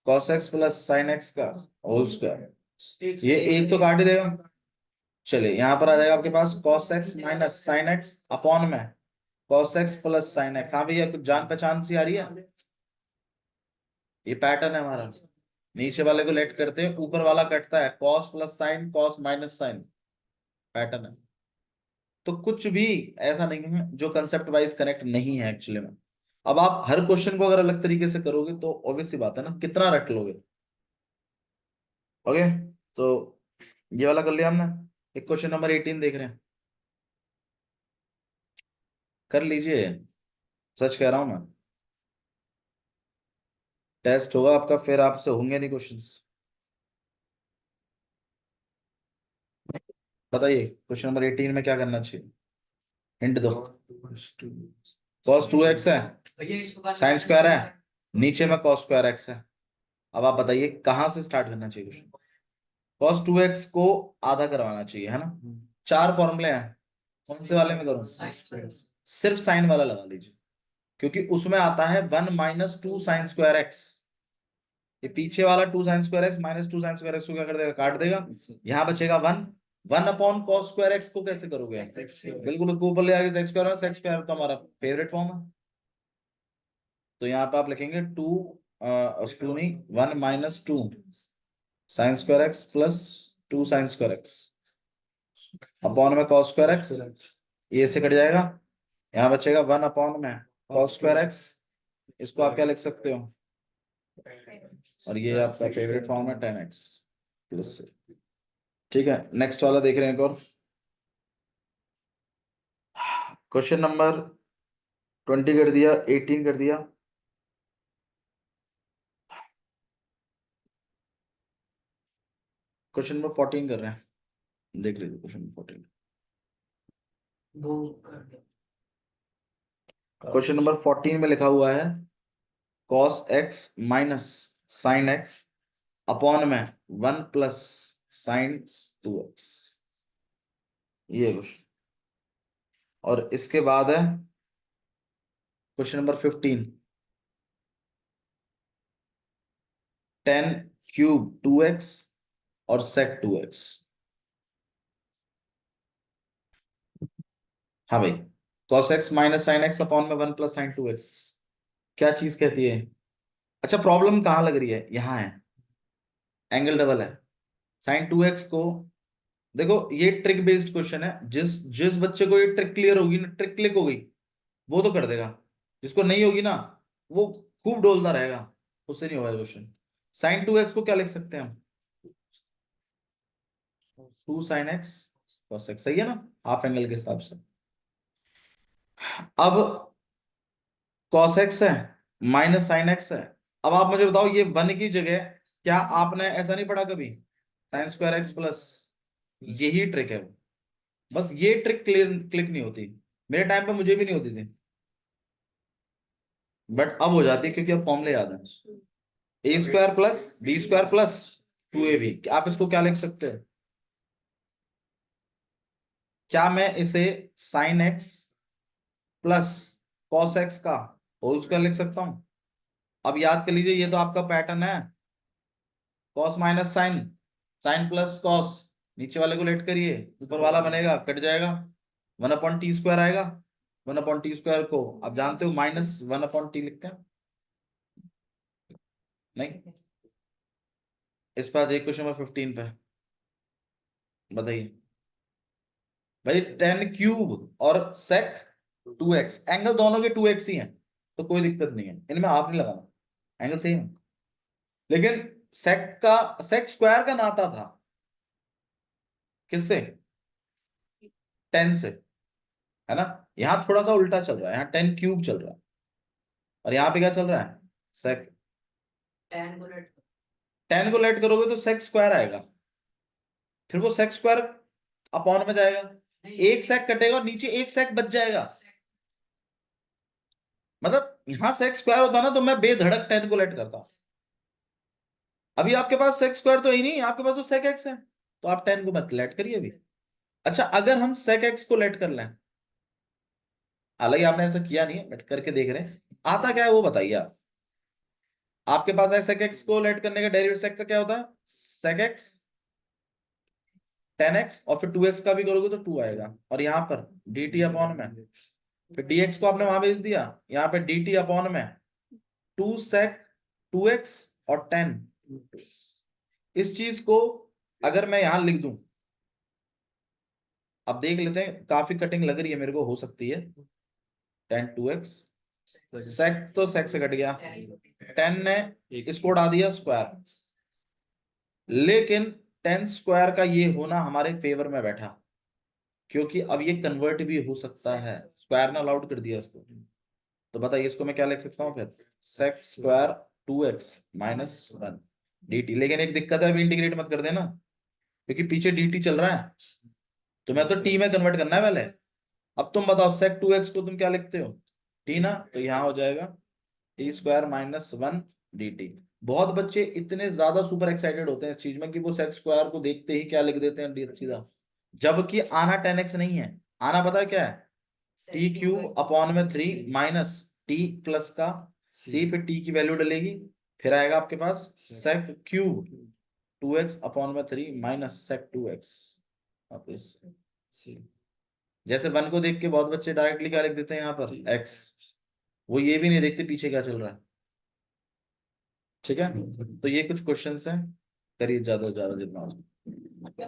cos x plus sine x का होल स्क्वायर। ये एक तो काट ही देगा, चलिए यहां पर आ जाएगा आपके पास cos x minus sine x upon में cos x plus sine x. हाँ भैया कुछ जान पहचान सी आ रही है, ये पैटर्न है हमारा, नीचे वाले को लेट करते हैं, ऊपर वाला कटता है, cos plus sine cos minus sine, pattern है। तो कुछ भी ऐसा नहीं है जो कंसेप्ट वाइज कनेक्ट नहीं है एक्चुअली में। अब आप हर क्वेश्चन को अगर अलग तरीके से करोगे तो ऑब्वियस सी बात है ना, कितना रट लोगे। ओके, तो ये वाला कर लिया हमने। एक क्वेश्चन नंबर 18 देख रहे हैं, कर लीजिए, सच कह रहा हूं मैं, टेस्ट होगा आपका फिर आपसे होंगे नहीं क्वेश्चंस। बताइए क्वेश्चन नंबर 18 में क्या करना चाहिए, हिंट दो। cos 2x है, साइन स्क्वायर है, नीचे में cos स्क्वायर x है। अब आप बताइए कहां से स्टार्ट करना चाहिए क्वेश्चन, cos 2x को आधा करवाना चाहिए है ना, चार फॉर्मूले हैं, कौन से वाले में करूं, सिर्फ साइन वाला लगा लीजिए, क्योंकि उसमें आता है one minus two sine square x, ये पीछे वाला two sine square x minus two sine square x को क्या कर देगा, काट देगा, यहाँ बचेगा one, one upon cos square x को कैसे करोगे, बिल्कुल उसको ऊपर ले आगे सेक्स स्क्वायर, सेक्स स्क्वायर तो हमारा फेवरेट फॉर्म है, तो यहाँ पे आप लिखेंगे टू, टू नहीं, one minus two sine square x plus two sine square x upon में कॉस स्क्वायर एक्स, ये से कट जाएगा, यहाँ बचेगा वन अपॉन में कॉस स्क्वायर एक्स, इसको आप क्या लिख सकते हो, और ये आपका फेवरेट फॉर्म है tan x प्लस से। ठीक है, नेक्स्ट वाला देख रहे हैं एक और क्वेश्चन नंबर 20 कर दिया, 18 कर दिया। क्वेश्चन नंबर 14 कर रहे हैं, देख लीजिए क्वेश्चन नंबर 14। दो कर दो। क्वेश्चन नंबर 14 में लिखा हुआ है cos x minus sine x upon में 1 प्लस साइन 2x, ये क्वेश्चन। और इसके बाद है question number 15, tan cube 2x और sec 2x। हाँ भाई, cos x minus sine x upon में 1 प्लस साइन 2x क्या चीज कहती है। अच्छा, प्रॉब्लम कहाँ लग रही है, यहाँ है, एंगल डबल है। साइन 2x को देखो, ये ट्रिक बेस्ड क्वेश्चन है, जिस जिस बच्चे को ये ट्रिक क्लियर होगी ना, ट्रिक क्लिक हो गई, वो तो कर देगा। जिसको नहीं होगी ना, वो खूब डोलता रहेगा, उससे नहीं होगा क्वेश्चन। साइन 2x को क्या लिख सकते हैं हम, 2 साइन x cos x, सही है ना, हाफ एंगल के हिसाब से। अब cos x है माइनस साइन x है। अब आप मुझे बताओ, ये 1 की जगह क्या आपने ऐसा नहीं पढ़ा कभी, साइन स्क्वायर x प्लस, यही ट्रिक है। बस ये ट्रिक क्लियर क्लिक नहीं होती, मेरे टाइम पे मुझे भी नहीं होती थी, बट अब हो जाती है क्योंकि अब फॉर्मूले याद है। A square plus B square plus 2ab, आप इसको क्या लिख सकते हैं, क्या मैं इसे sine x plus cos x का होल स्क्वायर लिख सकता हूं। अब याद कर लीजिए, ये तो आपका पैटर्न है, cos minus sine, sine plus cos, नीचे वाले को लेट करिए, ऊपर वाला बनेगा, कट जाएगा, 1/t² आएगा। 1/t² को आप जानते हो माइनस 1/t लिखते हैं, नहीं। इस पर एक क्वेश्चन नंबर 15 पे बताइए भाई, tan क्यूब और sec 2x, एंगल दोनों के 2x ही हैं, तो कोई दिक्कत नहीं है, इनमें हाफ नहीं लगाना, एंगल सेम है। लेकिन sec स्क्वायर का नाता था किससे, tan से, है ना। यहाँ थोड़ा सा उल्टा चल रहा है, यहाँ tan क्यूब चल रहा है, और यहाँ पे क्या चल रहा है, sec। tan को लेट करोगे तो sec स्क्वायर आएगा, फिर वो sec स्क्वायर अपॉन में जाएगा, एक sec कटेगा और नीचे एक sec बच जाएगा। मतलब यहां sec स्क्वायर होता ना, तो मैं बेधड़क tan को लेट करता। अभी आपके पास sec स्क्वायर तो ही नहीं, आपके पास तो sec x है, तो आप tan को मत लेट करिए अभी। अच्छा, अगर हम sec x को लेट कर लें, हालांकि आपने ऐसा किया नहीं है, बट करके देख रहे हैं, आता क्या है वो बताइए आप। आपके पास है sec x को लेट करने का डेरिवेटिव sec का क्या होता है, sec x tan x, और फिर 2x का भी करोगे तो 2 आएगा, और यहाँ पर dt अपॉन में, फिर dx को आपने वहां भेज दिया, यहाँ पे dt अपॉन में 2 sec 2x और tan। इस चीज को अगर मैं यहां लिख दूं, अब देख लेते हैं, काफी कटिंग लग रही है मेरे को, हो सकती है, tan 2x, sec तो sec से कट गया, tan ने इसको उड़ा दिया स्क्वायर, लेकिन tan स्क्वायर का ये होना हमारे फेवर में बैठा, क्योंकि अब ये कन्वर्ट भी हो सकता है, स्क्वायर ने अलाउड कर दिया इसको। तो बताइए इसको मैं क्या लिख सकता हूँ फिर, sec square 2x minus 1 dt। लेकिन एक दिक्कत है, अभी इंटीग्रेट मत कर देना, क्योंकि पीछे dt चल रहा है, तो मैं तो t में कन्वर्ट करना है पहले। अब तुम बताओ sec 2x को तुम क्या लिखते हो, t ना, तो यहाँ हो जाएगा t स्क्वायर माइनस 1 dt। बहुत बच्चे इतने ज्यादा सुपर एक्साइटेड होते हैं इस चीज में कि वो sec स्क्वायर को देखते ही क्या लिख देते हैं सीधा, जबकि आना 10x नहीं है, आना पता है क्या है, टी क्यूब अपॉन में 3 माइनस टी प्लस का सी, फिर टी की वैल्यू डलेगी, फिर आएगा आपके पास sec क्यूब 2x अपॉन में 3 माइनस sec 2x। जैसे 1 को देख के बहुत बच्चे डायरेक्टली क्या लिख देते हैं यहाँ पर x, वो ये भी नहीं देखते पीछे क्या चल रहा है। ठीक है, तो ये कुछ क्वेश्चंस हैं, करिए ज्यादा से ज्यादा जितना हो सके।